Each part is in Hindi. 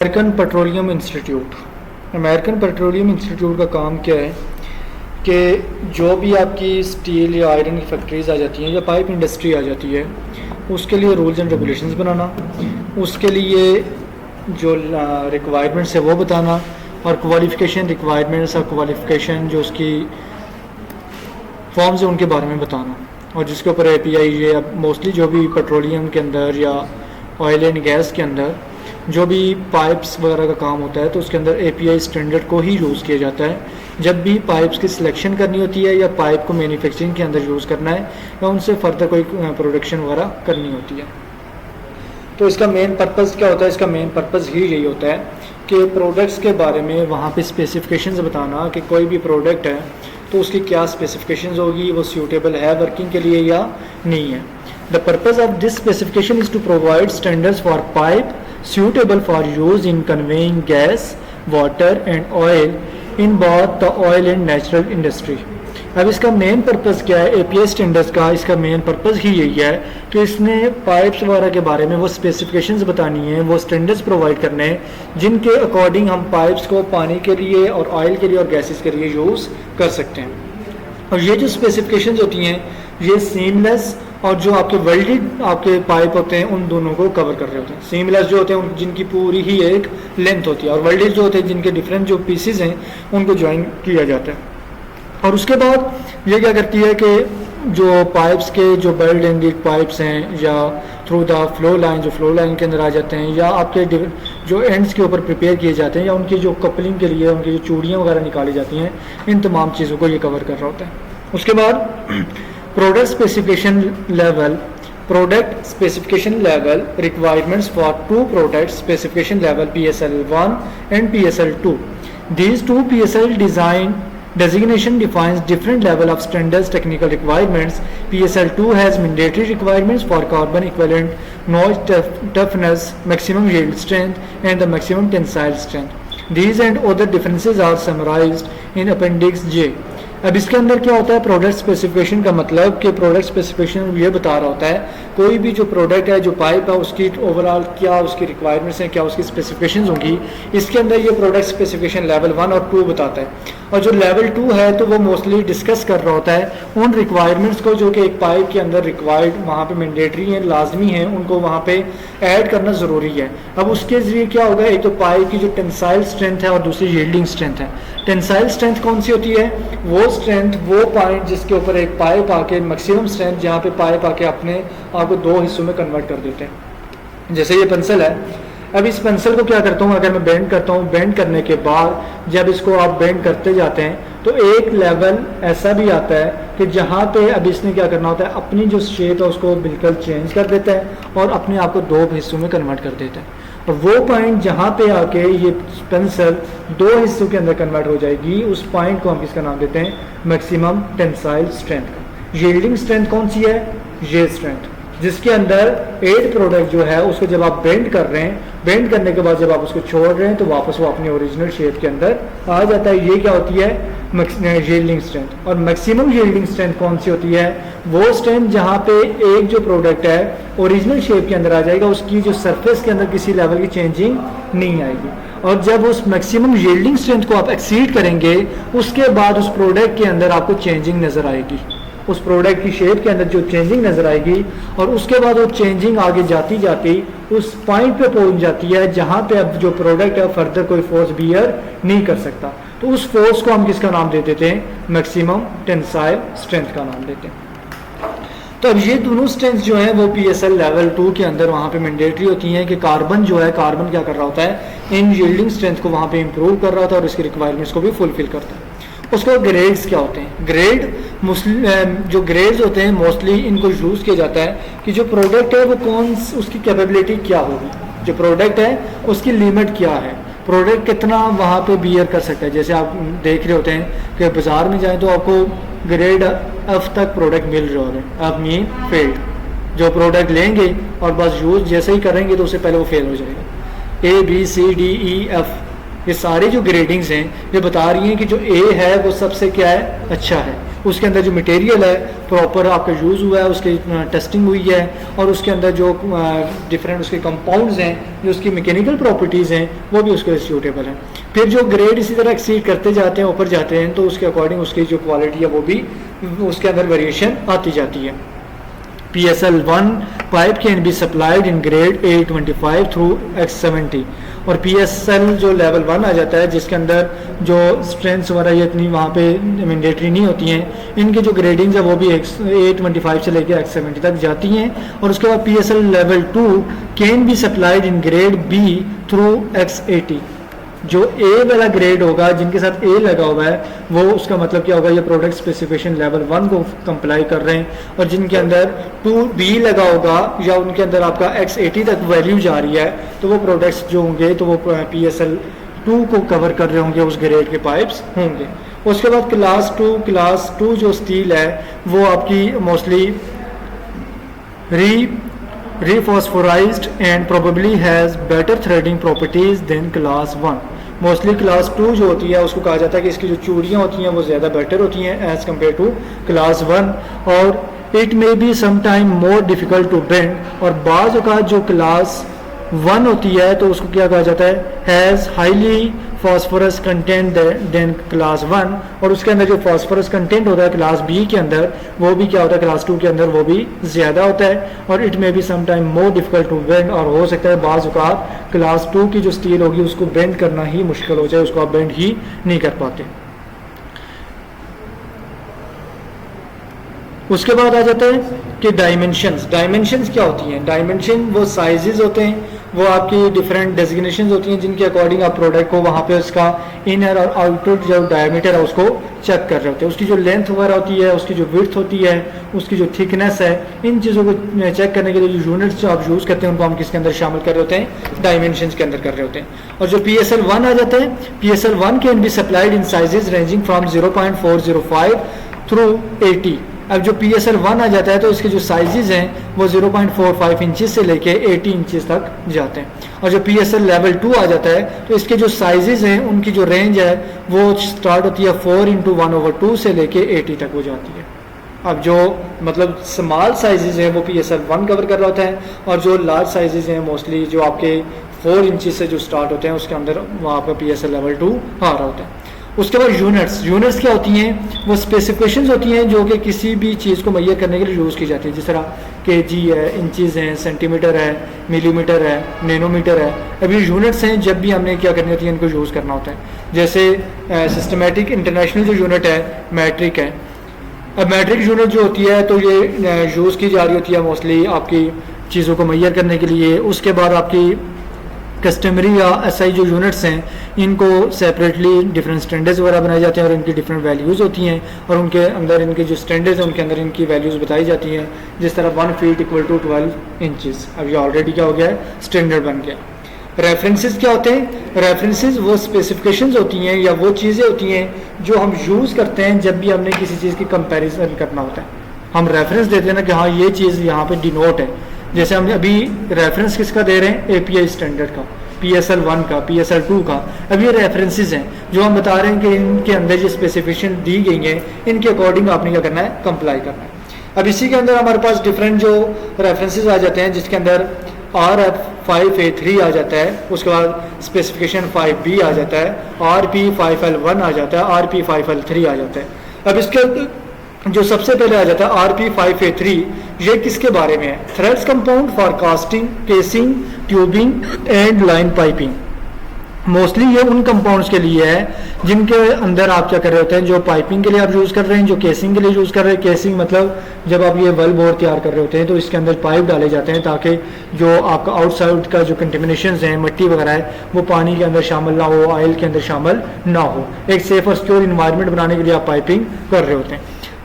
अमेरिकन पेट्रोलियम इंस्टीट्यूट का काम क्या है कि जो भी आपकी स्टील या आयरन की फैक्ट्रीज़ आ जाती हैं या पाइप इंडस्ट्री आ जाती है उसके लिए रूल्स एंड रेगुलेशंस बनाना, उसके लिए जो रिक्वायरमेंट्स है वो बताना और क्वालिफ़िकेशन रिक्वायरमेंट्स और क्वालिफ़िकेशन जो उसकी फॉर्म्स है उनके बारे में बताना। और जिसके ऊपर API ये मोस्टली जो भी पेट्रोलियम के अंदर या ऑयल एंड गैस के अंदर जो भी पाइप्स वगैरह का काम होता है तो उसके अंदर API स्टैंडर्ड को ही यूज़ किया जाता है जब भी पाइप्स की सिलेक्शन करनी होती है या पाइप को मैन्युफैक्चरिंग के अंदर यूज़ करना है या उनसे फर्दर कोई प्रोडक्शन वगैरह करनी होती है। तो इसका मेन पर्पज़ क्या होता है? इसका मेन पर्पज़ ही यही होता है कि प्रोडक्ट्स के बारे में वहाँ पे स्पेसिफिकेशंस बताना कि कोई भी प्रोडक्ट है तो उसकी क्या स्पेसिफिकेशंस होगी, वो सूटेबल है वर्किंग के लिए या नहीं है। The purpose of this specification is to provide standards for pipe suitable for use in conveying gas, water and oil in both the oil and natural industry। अब इसका मेन पर्पज़ क्या है? API स्टैंडर्ड्स का इसका मेन पर्पज़ ही यही है कि इसने पाइप्स वगैरह के बारे में वो स्पेसिफिकेशंस बतानी है, वो स्टैंडर्ड्स प्रोवाइड करने हैं जिनके अकॉर्डिंग हम पाइप्स को पानी के लिए और ऑयल के लिए और गैसेस के लिए यूज़ कर सकते हैं। और ये जो स्पेसिफिकेशंस होती हैं ये सीमलेस और जो आपके वेल्डेड आपके पाइप होते हैं उन दोनों को कवर कर रहे होते हैं। सीमलेस जो होते हैं जिनकी पूरी ही एक लेंथ होती है और वेल्डेड जो होते हैं जिनके डिफरेंट जो पीसेस हैं उनको ज्वाइन किया जाता है। और उसके बाद ये क्या करती है कि जो पाइप्स के जो बेल्ट एंडेड पाइप्स हैं या थ्रू द फ्लो लाइन जो फ्लो लाइन के अंदर आ जाते हैं या आपके जो एंड्स के ऊपर प्रिपेयर किए जाते हैं या उनकी जो कपलिंग के लिए उनकी जो चूड़ियाँ वगैरह निकाली जाती हैं, इन तमाम चीज़ों को ये कवर कर रहा होता है। उसके बाद Product specification level requirements for two products specification level PSL1 and PSL2. These two PSL designation defines different level of standards technical requirements. PSL2 has mandatory requirements for carbon equivalent, noise toughness, maximum yield strength and the maximum tensile strength. These and other differences are summarized in Appendix J. अब इसके अंदर क्या होता है? प्रोडक्ट स्पेसिफिकेशन का मतलब कि प्रोडक्ट स्पेसिफिकेशन ये बता रहा होता है कोई भी जो प्रोडक्ट है जो पाइप है उसकी ओवरऑल क्या उसकी रिक्वायरमेंट्स हैं, क्या उसकी स्पेसिफिकेशंस होंगी। इसके अंदर ये प्रोडक्ट स्पेसिफिकेशन लेवल 1 और 2 बताता है और जो लेवल 2 है तो वो मोस्टली डिस्कस कर रहा होता है उन रिक्वायरमेंट्स को जो कि एक पाइप के अंदर रिक्वायर्ड वहाँ पे मैंडेटरी हैं, लाजमी हैं, उनको वहाँ पे ऐड करना ज़रूरी है। अब उसके ज़रिए क्या होगा? एक तो पाइप की जो टेंसाइल स्ट्रेंथ है और दूसरी यील्डिंग स्ट्रेंथ है। टेंसाइल स्ट्रेंथ कौन सी होती है? वो स्ट्रेंथ वो पॉइंट जिसके ऊपर एक पाइप आके मैक्सिमम स्ट्रेंथ जहाँ पे पाइप आके अपने आपको दो हिस्सों में कन्वर्ट कर देते हैं। जैसे ये पेंसिल है, अब इस पेंसिल को क्या करता हूँ, अगर मैं बेंड करता हूँ, बेंड करने के बाद जब इसको आप बेंड करते जाते हैं तो एक लेवल ऐसा भी आता है कि जहाँ पे अब इसने क्या करना होता है, अपनी जो शेप है उसको बिल्कुल चेंज कर देता है और अपने आप को दो हिस्सों में कन्वर्ट कर देता है। और वो पॉइंट जहाँ पे आके ये पेंसिल दो हिस्सों के अंदर कन्वर्ट हो जाएगी, उस पॉइंट को हम किसका नाम देते हैं? मैक्सिमम टेंसाइल स्ट्रेंथ का। यील्डिंग स्ट्रेंथ कौन सी है? ये स्ट्रेंथ जिसके अंदर एड प्रोडक्ट जो है उसको जब आप बेंड कर रहे हैं, बेंड करने के बाद जब आप उसको छोड़ रहे हैं तो वापस वो अपनी ओरिजिनल शेप के अंदर आ जाता है। ये क्या होती है? Yielding strength. और मैक्सिमम यील्डिंग स्ट्रेंथ कौन सी होती है? वो स्ट्रेंथ जहाँ पे एक जो प्रोडक्ट है ओरिजिनल शेप के अंदर आ जाएगा, उसकी जो सरफेस के अंदर किसी लेवल की चेंजिंग नहीं आएगी। और जब उस मैक्सिमम यील्डिंग स्ट्रेंथ को आप एक्सीड करेंगे उसके बाद उस प्रोडक्ट के अंदर आपको चेंजिंग नज़र आएगी, उस प्रोडक्ट की शेप के अंदर जो चेंजिंग नज़र आएगी और उसके बाद वो चेंजिंग आगे जाती जाती उस पॉइंट पे पहुंच जाती है जहाँ पे अब जो प्रोडक्ट है फर्दर कोई फोर्स बियर नहीं कर सकता। तो उस फोर्स को हम किसका नाम दे देते हैं? मैक्सिमम टेंसाइल स्ट्रेंथ का नाम देते हैं। तो अब ये दोनों स्ट्रेंथ जो है वो PSL लेवल 2 के अंदर वहाँ पे मैंडेटरी होती हैं कि कार्बन जो है, कार्बन क्या कर रहा होता है? इन यील्डिंग स्ट्रेंथ को वहाँ पे इंप्रूव कर रहा होता है और इसकी रिक्वायरमेंट्स को भी फुलफिल करता है। उसके बाद ग्रेड्स क्या होते हैं? जो ग्रेड्स होते हैं मोस्टली इनको यूज़ किया जाता है कि जो प्रोडक्ट है वो उसकी कैपेबिलिटी क्या होगी, जो प्रोडक्ट है उसकी लिमिट क्या है, प्रोडक्ट कितना वहाँ पे बियर कर सकता है। जैसे आप देख रहे होते हैं कि बाज़ार में जाएं तो आपको ग्रेड F तक प्रोडक्ट मिल रहे होंगे, अब मीन फेल्ड। जो प्रोडक्ट लेंगे और बस यूज़ जैसे ही करेंगे तो उससे पहले वो फेल हो जाएगा। A B C D E F ये सारे जो ग्रेडिंग्स हैं ये बता रही हैं कि जो A है वो सबसे क्या है? अच्छा है, उसके अंदर जो मटेरियल है प्रॉपर आपका यूज़ हुआ है, उसकी टेस्टिंग हुई है, और उसके अंदर जो डिफरेंट उसके कंपाउंड्स हैं, जो उसकी मैकेनिकल प्रॉपर्टीज़ हैं, वो भी उसके सूटेबल हैं। फिर जो ग्रेड इसी तरह एक्सीड करते जाते हैं, ऊपर जाते हैं, तो उसके अकॉर्डिंग उसकी जो क्वालिटी है वो भी उसके अंदर वेरिएशन आती जाती है। PSL1 pipe can be supplied in grade A25 through X70, और PSL जो लेवल 1 आ जाता है जिसके अंदर जो स्ट्रेंथ्स वगैरह ये इतनी वहाँ पे मैंडेटरी नहीं होती हैं, इनकी जो ग्रेडिंग्स है वो भी A25 से लेकर X70 तक जाती हैं। और उसके बाद PSL level 2 can be supplied in grade B through X80। जो ए वाला ग्रेड होगा जिनके साथ ए लगा हुआ है वो उसका मतलब क्या होगा, ये प्रोडक्ट स्पेसिफिकेशन लेवल 1 को कंप्लाई कर रहे हैं, और जिनके अंदर 2B लगा होगा या उनके अंदर आपका X80 तक वैल्यू जा रही है, तो वो प्रोडक्ट्स जो होंगे तो वो PSL 2 को कवर कर रहे होंगे, उस ग्रेड के पाइप्स होंगे। उसके बाद क्लास 2 जो स्टील है वो आपकी mostly rephosphorized and probably has better threading properties than class 1। Mostly class 2 जो होती है उसको कहा जाता है कि इसकी जो चूड़ियाँ होती हैं वो ज़्यादा बेटर होती हैं एज़ कम्पेयर टू क्लास 1, और it may be sometime more difficult to bend, और बाज़ औक़ात जो क्लास 1 होती है तो उसको क्या कहा जाता है, has highly phosphorus content than class 1, और उसके अंदर जो फॉस्फोरस कंटेंट होता है क्लास B के अंदर वो भी क्या होता है, क्लास 2 के अंदर वो भी ज़्यादा होता है, और it may be sometime more difficult to bend, और हो सकता है बाज़ औक़ात क्लास 2 की जो स्टील होगी उसको बेंड करना ही मुश्किल हो जाए, उसको आप बेंड ही नहीं कर पाते। उसके बाद आ जाता है कि डायमेंशंस क्या होती हैं। डायमेंशन वो साइजेस होते हैं, वो आपकी डिफरेंट डेजिग्नेशंस होती हैं जिनके अकॉर्डिंग आप प्रोडक्ट को वहाँ पे उसका इनर और आउटर जो डायमीटर है उसको चेक कर रहे होते हैं। उसकी जो लेंथ वगैरह होती है, उसकी जो विड्थ होती है, उसकी जो थिकनेस है, इन चीज़ों को चेक करने के लिए जो यूनिट्स जो आप यूज़ करते हैं उनको हम किसके अंदर शामिल कर रहे होते हैं, डायमेंशंस के अंदर कर रहे होते हैं। और जो PSL1 आ जाता है, PSL1 can be supplied in sizes ranging from 0.405 through 80। अब जो PSL1 आ जाता है तो इसके जो साइजेस हैं वो 0.45 इंचेस से लेके 80 इंचेस तक जाते हैं, और जो PSL लेवल 2 आ जाता है तो इसके जो साइजेस हैं उनकी जो रेंज है वो स्टार्ट होती है 4/1/2 से लेके 80 तक हो जाती है। अब जो मतलब स्मॉल साइजेस हैं वो PSL1 कवर कर रहा होता है, और जो लार्ज साइजेस हैं मोस्टली जो आपके 4 इंचेस से जो स्टार्ट होते हैं उसके अंदर वहाँ पर PSL लेवल 2 आ रहा होता है। उसके बाद यूनिट्स क्या होती हैं, वो स्पेसिफिकेशंस होती हैं जो कि किसी भी चीज़ को मैयर करने के लिए यूज़ की जाती है, जिस तरह kg है, इंचेस हैं, सेंटीमीटर है, मिलीमीटर है, नैनोमीटर है। अब ये यूनिट्स हैं, जब भी हमने क्या करनी होती है इनको यूज़ करना होता है। जैसे सिस्टमेटिक इंटरनेशनल जो यूनिट है मैट्रिक है। अब मैट्रिक यूनिट जो होती है तो ये यूज़ की जा रही होती है मोस्टली आपकी चीज़ों को मैयर करने के लिए। उसके बाद आपकी कस्टमरी या SI जो यूनिट्स हैं इनको सेपरेटली डिफरेंट स्टैंडर्ड्स वगैरह बनाए जाते हैं, और इनकी डिफरेंट वैल्यूज़ होती हैं, और उनके अंदर इनके जो स्टैंडर्ड्स हैं उनके अंदर इनकी वैल्यूज़ बताई जाती हैं। जिस तरह 1 फीट इक्वल टू 12 इंचेस, अब ये ऑलरेडी क्या हो गया है, स्टैंडर्ड बन गया। रेफरेंसेस क्या होते हैं, रेफरेंसेस वो स्पेसिफिकेशंस होती हैं या वो चीज़ें होती हैं जो हम यूज़ करते हैं जब भी हमने किसी चीज़ की कंपैरिजन करना होता है। हम रेफरेंस देते हैं ना कि हाँ ये चीज़ यहाँ पे डिनोट है। जैसे हम अभी रेफरेंस किसका दे रहे हैं, API स्टैंडर्ड का, PSL1 का, PSL2 का। अब ये रेफरेंसेस हैं जो हम बता रहे हैं कि इनके अंदर जो स्पेसिफिकेशन दी गई हैं इनके अकॉर्डिंग आपने क्या करना है, कंप्लाई करना है। अब इसी के अंदर हमारे पास डिफरेंट जो रेफरेंसेस आ जाते हैं जिसके अंदर RF5A3 आ जाता है, उसके बाद स्पेसिफिकेशन 5B आ जाता है, RP5L1 आ जाता है, RP5L3 आ जाता है। अब इसके जो सबसे पहले आ जाता है RP5A3, ये किसके बारे में है, threads compound for casting, casing, tubing and line piping. Mostly ये उन कंपाउंड्स के लिए है जिनके अंदर आप क्या कर रहे होते हैं, जो पाइपिंग के लिए आप यूज़ कर रहे हैं, जो केसिंग के लिए यूज़ कर रहे हैं। केसिंग मतलब जब आप ये वेल बोर तैयार कर रहे होते हैं तो इसके अंदर पाइप डाले जाते हैं ताकि जो आपका आउटसाइड का जो कंटेमिनेशंस हैं, मिट्टी वगैरह है, वो पानी के अंदर शामिल ना हो, ऑयल के अंदर शामिल ना हो। एक सेफ और सिक्योर इन्वायरमेंट बनाने के लिए आप पाइपिंग कर रहे होते हैं,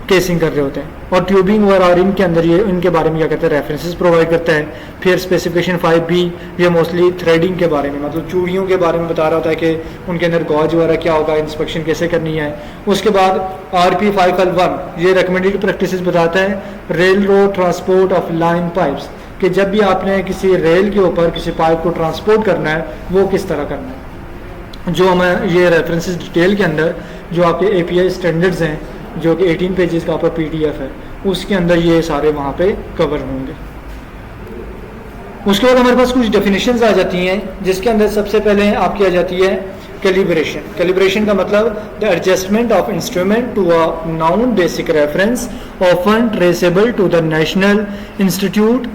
केसिंग कर रहे होते हैं। और ट्यूबिंग वगैरह और इनके अंदर ये इनके बारे में क्या करता है, रेफरेंसेस प्रोवाइड करता है। फिर स्पेसिफिकेशन 5B ये मोस्टली थ्रेडिंग के बारे में, मतलब चूड़ियों के बारे में बता रहा होता है कि उनके अंदर गॉज वगैरह क्या होगा, इंस्पेक्शन कैसे करनी है। उसके बाद RP5L1 ये रिकमेंडेड प्रैक्टिसेस बताता है rail road transport of line pipes, कि जब भी आपने किसी रेल के ऊपर किसी पाइप को ट्रांसपोर्ट करना है वो किस तरह करना है। जो हमें ये रेफरेंसेस डिटेल के अंदर जो आपके API स्टैंडर्ड्स हैं जो कि 18 पेजेस का आपका PDF है, उसके अंदर ये सारे वहाँ पे कवर होंगे। उसके बाद हमारे पास कुछ डेफिनेशंस आ जाती हैं, जिसके अंदर सबसे पहले आपकी आ जाती है कैलिब्रेशन। कैलिब्रेशन का मतलब the adjustment of instrument to a known basic reference often traceable to the national institute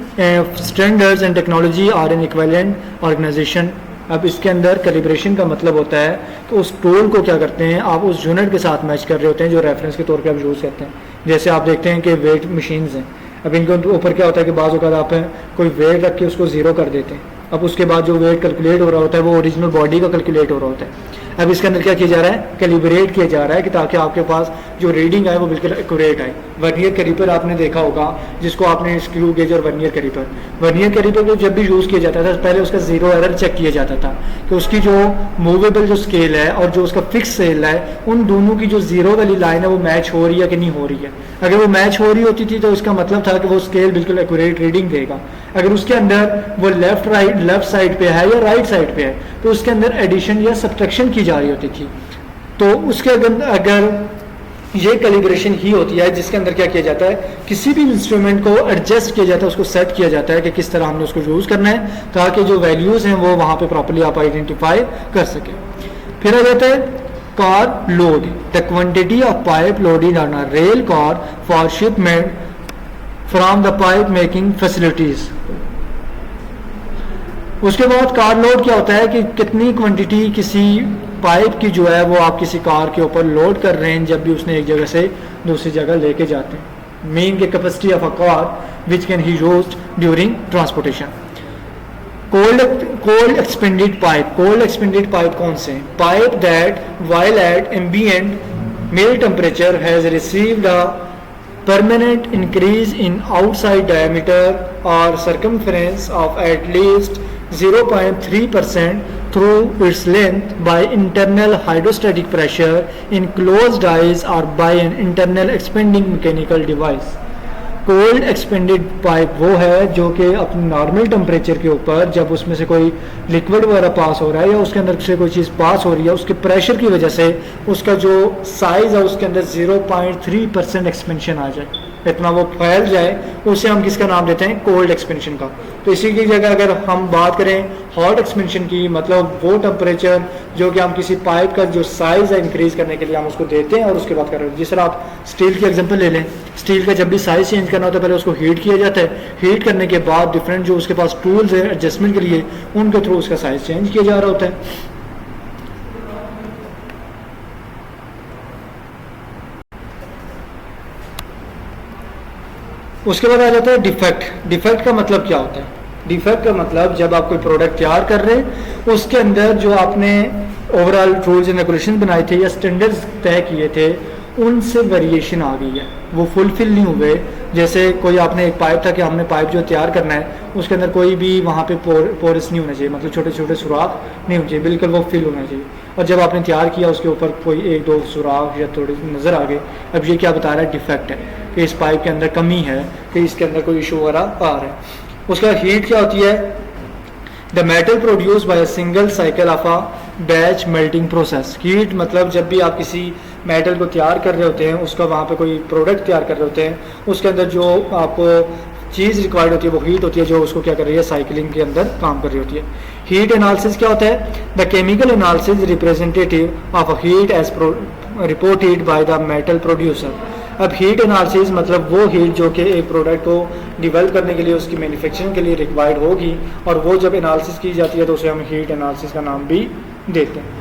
standards and technology और एन इक्विवेलेंट ऑर्गेनाइजेशन। अब इसके अंदर कैलिब्रेशन का मतलब होता है कि उस टूल को क्या करते हैं, आप उस यूनिट के साथ मैच कर रहे होते हैं जो रेफरेंस के तौर पे आप यूज़ करते हैं। जैसे आप देखते हैं कि वेट मशीन्स हैं, अब इनके ऊपर क्या होता है कि बाज़ औक़ात आप कोई वेट रख के उसको ज़ीरो कर देते हैं, अब उसके बाद जो वेट कैलकुलेट हो रहा होता है वो ओरिजिनल बॉडी का कैलकुलेट हो रहा होता है। अब इसके अंदर क्या किया जा रहा है, कैलिब्रेट किया जा रहा है कि ताकि आपके पास जो रीडिंग आए वो बिल्कुल एक्यूरेट आए। वर्नियर कैलिपर आपने देखा होगा, जिसको आपने स्क्रू गेज और वर्नियर कैलिपर को जब भी यूज़ किया जाता था पहले उसका जीरो एरर चेक किया जाता था कि उसकी जो मूवेबल जो स्केल है और जो उसका फिक्स स्केल है उन दोनों की जो जीरो वाली लाइन है वो मैच हो रही है कि नहीं हो रही है। अगर वो मैच हो रही होती थी तो इसका मतलब था कि वो स्केल बिल्कुल एक्यूरेट रीडिंग देगा। अगर उसके अंदर वो लेफ्ट साइड पे है या राइट साइड पे है तो उसके अंदर एडिशन या सब्ट्रैक्शन की जा रही होती थी। तो उसके अगर ये कैलिब्रेशन ही होती है जिसके अंदर क्या किया जाता है, किसी भी इंस्ट्रूमेंट को एडजस्ट किया जाता है, उसको सेट किया जाता है कि किस तरह हमने उसको यूज़ करना है ताकि जो वैल्यूज़ हैं वो वहाँ पे प्रॉपर्ली आप आइडेंटिफाई कर सकें। फिर आ जाता है car load, the quantity of pipe loaded on a rail car for shipment from the pipe making facilities. उसके बाद कार लोड क्या होता है कि कितनी क्वांटिटी किसी पाइप की जो है वो आप किसी कार के ऊपर लोड कर रहे हैं जब भी उसने एक जगह से दूसरी जगह लेके जाते हैं। मीन के capacity of a car which can be used during transportation. Cold expanded pipe कौन से हैं? Pipe that while at ambient mill temperature has received a permanent increase in outside diameter or circumference of at least 0.3% through its length by internal hydrostatic pressure in closed eyes or by an internal expanding mechanical device। Cold expanded pipe वो है जो कि अपने नॉर्मल टेम्परेचर के ऊपर जब उसमें से कोई लिक्विड वगैरह पास हो रहा है या उसके अंदर से कोई चीज़ पास हो रही है उसके प्रेशर की वजह से उसका जो साइज़ है उसके अंदर 0.3% एक्सपेंशन आ जाए, इतना वो फैल जाए, उसे हम किसका नाम देते हैं, कोल्ड एक्सपेंशन का। तो इसी की जगह अगर हम बात करें हॉट एक्सपेंशन की, मतलब वो टेम्परेचर जो कि हम किसी पाइप का जो साइज़ है इंक्रीज करने के लिए हम उसको देते हैं और उसके बाद कर रहे हैं। जिस तरह आप स्टील की एग्जांपल ले लें, स्टील का जब भी साइज़ चेंज करना होता है पहले उसको हीट किया जाता है, हीट करने के बाद डिफरेंट जो उसके पास टूल्स हैं एडजस्टमेंट के लिए उनके थ्रू उसका साइज़ चेंज किया जा रहा होता है। उसके बाद आ जाता है डिफेक्ट। डिफेक्ट का मतलब क्या होता है? डिफेक्ट का मतलब जब आप कोई प्रोडक्ट तैयार कर रहे हैं उसके अंदर जो आपने ओवरऑल रूल्स एंड रेगुलेशन बनाए थे या स्टैंडर्ड्स तय किए थे उनसे वेरिएशन आ गई है, वो फुलफिल नहीं हुए। जैसे कोई आपने एक पाइप था कि हमने पाइप जो तैयार करना है उसके अंदर कोई भी वहाँ पे पोरस नहीं होना चाहिए, मतलब छोटे छोटे सुराख नहीं होने चाहिए, बिल्कुल वो फिल होना चाहिए। और जब आपने तैयार किया उसके ऊपर कोई एक दो सुराख या थोड़े नज़र आ गए, अब ये क्या बता रहा है, डिफेक्ट है कि इस पाइप के अंदर कमी है, कि इसके अंदर कोई इशू वगैरह आ रहा है। उसका हीट क्या होती है, the metal produce by a single cycle of a batch melting process. Heat मतलब जब भी आप किसी मेटल को तैयार कर रहे होते हैं, उसका वहाँ पे कोई प्रोडक्ट तैयार कर रहे होते हैं, उसके अंदर जो आपको चीज़ रिक्वायर्ड होती है वो हीट होती है जो उसको क्या कर रही है, साइकिलिंग के अंदर काम कर रही होती है। हीट एनालिसिस क्या होता है, the chemical analysis representative of a heat as reported by the metal producer. अब हीट एनालिसिस मतलब वो हीट जो कि एक प्रोडक्ट को डिवेल्प करने के लिए उसकी मैन्युफैक्चरिंग के लिए रिक्वायर्ड होगी, और वो जब एनालिसिस की जाती है तो उसे हम हीट एनालिसिस का नाम भी देते हैं।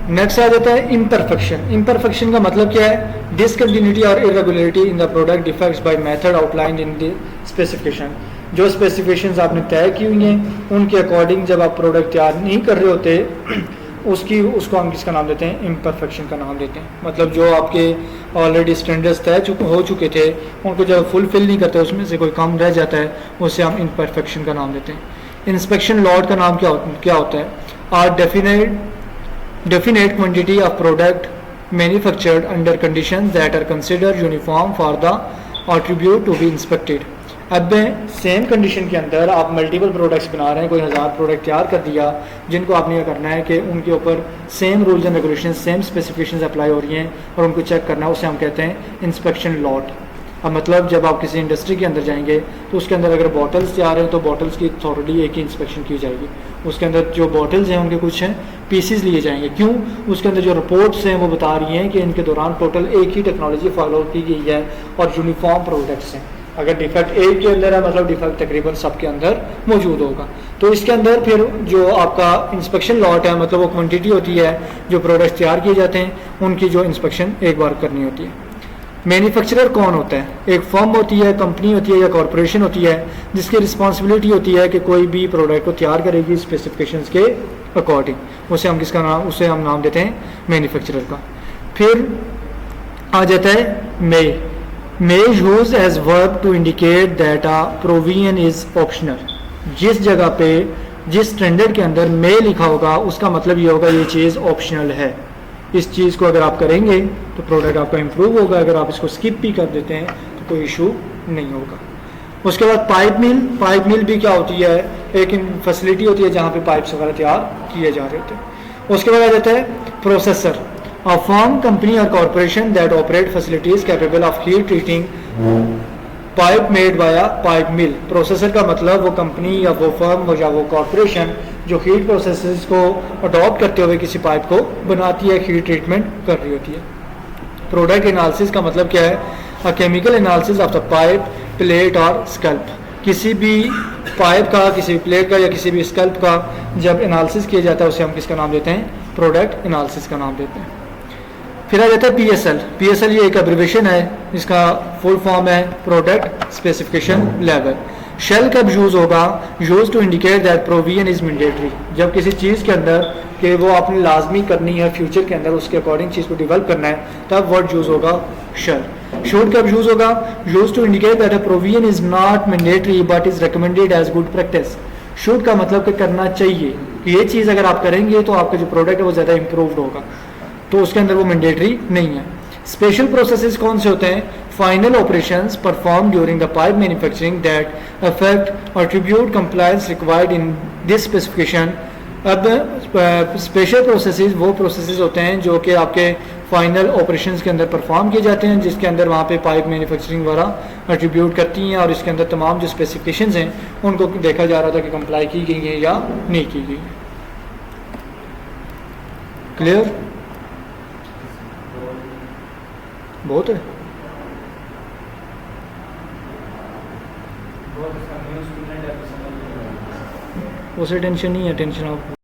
नेक्स्ट आ जाता है इम्परफेक्शन। इम्परफेक्शन का मतलब क्या है, डिसकंटिन्यूटी और irregularity in the product defects by method outlined in the specification. जो स्पेसिफिकेशंस आपने तय की हुई हैं उनके अकॉर्डिंग जब आप प्रोडक्ट तैयार नहीं कर रहे होते उसको हम किसका नाम देते हैं, इम्परफेक्शन का नाम देते हैं। मतलब जो आपके ऑलरेडी स्टैंडर्ड्स तय हो चुके थे उनको जब फुलफिल नहीं करते, उसमें से कोई कम रह जाता है, उसे हम इम्परफेक्शन का नाम देते हैं। इंस्पेक्शन लॉट का नाम क्या होता है, are definite quantity of product manufactured under conditions that are considered uniform for the attribute to be inspected। अब सेम कंडीशन के अंदर आप मल्टीपल प्रोडक्ट्स बना रहे हैं, कोई 1000 प्रोडक्ट तैयार कर दिया, जिनको आपने ये करना है कि उनके ऊपर same rules and regulation, same specifications apply हो रही हैं और उनको चेक करना है, उसे हम कहते हैं इंस्पेक्शन लॉट। अब मतलब जब आप किसी इंडस्ट्री के अंदर जाएंगे तो उसके अंदर अगर बॉटल्स तैयार हैं तो बॉटल्स की थॉरली एक ही इंस्पेक्शन की जाएगी। उसके अंदर जो बॉटल्स हैं उनके कुछ हैं पीसीज लिए जाएंगे, क्यों? उसके अंदर जो रिपोर्ट्स हैं वो बता रही हैं कि इनके दौरान टोटल एक ही टेक्नोलॉजी फॉलो की गई है और यूनिफॉर्म प्रोडक्ट्स हैं। अगर डिफेक्ट एक के अंदर है मतलब डिफेक्ट तकरीबन सबके अंदर मौजूद होगा। तो इसके अंदर फिर जो आपका इंस्पेक्शन लॉट है मतलब वो क्वांटिटी होती है जो प्रोडक्ट्स तैयार किए जाते हैं, उनकी जो इंस्पेक्शन एक बार करनी होती है। मैन्युफैक्चरर कौन होता है? एक फर्म होती है, कंपनी होती है या कॉरपोरेशन होती है जिसकी रिस्पॉन्सिबिलिटी होती है कि कोई भी प्रोडक्ट को तैयार करेगी स्पेसिफिकेशंस के अकॉर्डिंग। उसे हम किसका नाम, उसे हम नाम देते हैं मैन्युफैक्चरर का। फिर आ जाता है may use as verb to indicate that a provision is optional. जिस जगह पे जिस स्टैंडर्ड के अंदर मे लिखा होगा उसका मतलब ये होगा ये चीज़ ऑप्शनल है। इस चीज़ को अगर आप करेंगे तो प्रोडक्ट आपका इंप्रूव होगा, अगर आप इसको स्किप भी कर देते हैं तो कोई इशू नहीं होगा। उसके बाद पाइप मिल भी क्या होती है? एक फैसिलिटी होती है जहाँ पे पाइप्स वगैरह तैयार किए जा रहे होते हैं। उसके बाद आ जाता है प्रोसेसर, अ फर्म, कंपनी और corporation that operate facilities capable of heat treating pipe made by a pipe mill. Processor का मतलब वो कंपनी या वो फर्म या वो कॉरपोरेशन जो हीट प्रोसेसेस को अडॉप्ट करते हुए किसी पाइप को बनाती है, हीट ट्रीटमेंट कर रही होती है। प्रोडक्ट एनालिसिस का मतलब क्या है? A chemical analysis of the pipe, plate और स्कल्प। किसी भी पाइप का, किसी भी प्लेट का या किसी भी स्कल्प का जब एनालिसिस किया जाता है उसे हम किसका नाम देते हैं? प्रोडक्ट एनालिसिस का नाम देते हैं। फिर आ जाता है पीएसएल ये एक एब्रिविएशन है, इसका फुल फॉर्म है प्रोडक्ट स्पेसिफिकेशन लेवल। शेल कब यूज होगा? Use to indicate that provision is mandatory. जब किसी चीज़ के अंदर कि वो आपने लाजमी करनी है फ्यूचर के अंदर, उसके अकॉर्डिंग चीज़ को डेवलप करना है, तब वर्ड यूज होगा शेल। शुड कब यूज होगा? Use to indicate that a provision is not mandatory but is recommended as good practice. Should का मतलब कि करना चाहिए कि ये चीज़ अगर आप करेंगे तो आपका जो प्रोडक्ट है वो ज़्यादा इंप्रूव्ड होगा, तो उसके अंदर वो मैंडेटरी नहीं है। स्पेशल प्रोसेसेस कौन से होते हैं? Final operations perform during the pipe manufacturing that affect और tribute compliance required in this specification. अब स्पेशल प्रोसेसेस वो प्रोसेसेस होते हैं जो कि आपके फाइनल ऑपरेशंस के अंदर परफॉर्म किए जाते हैं, जिसके अंदर वहाँ पे पाइप मैन्युफैक्चरिंग वगैरह अट्रीब्यूट करती हैं और इसके अंदर तमाम जो स्पेसिफिकेशंस हैं उनको देखा जा रहा था कि कंप्लाई की गई है या नहीं की गई। क्लियर? बहुत है, उसे टेंशन नहीं है, टेंशन आप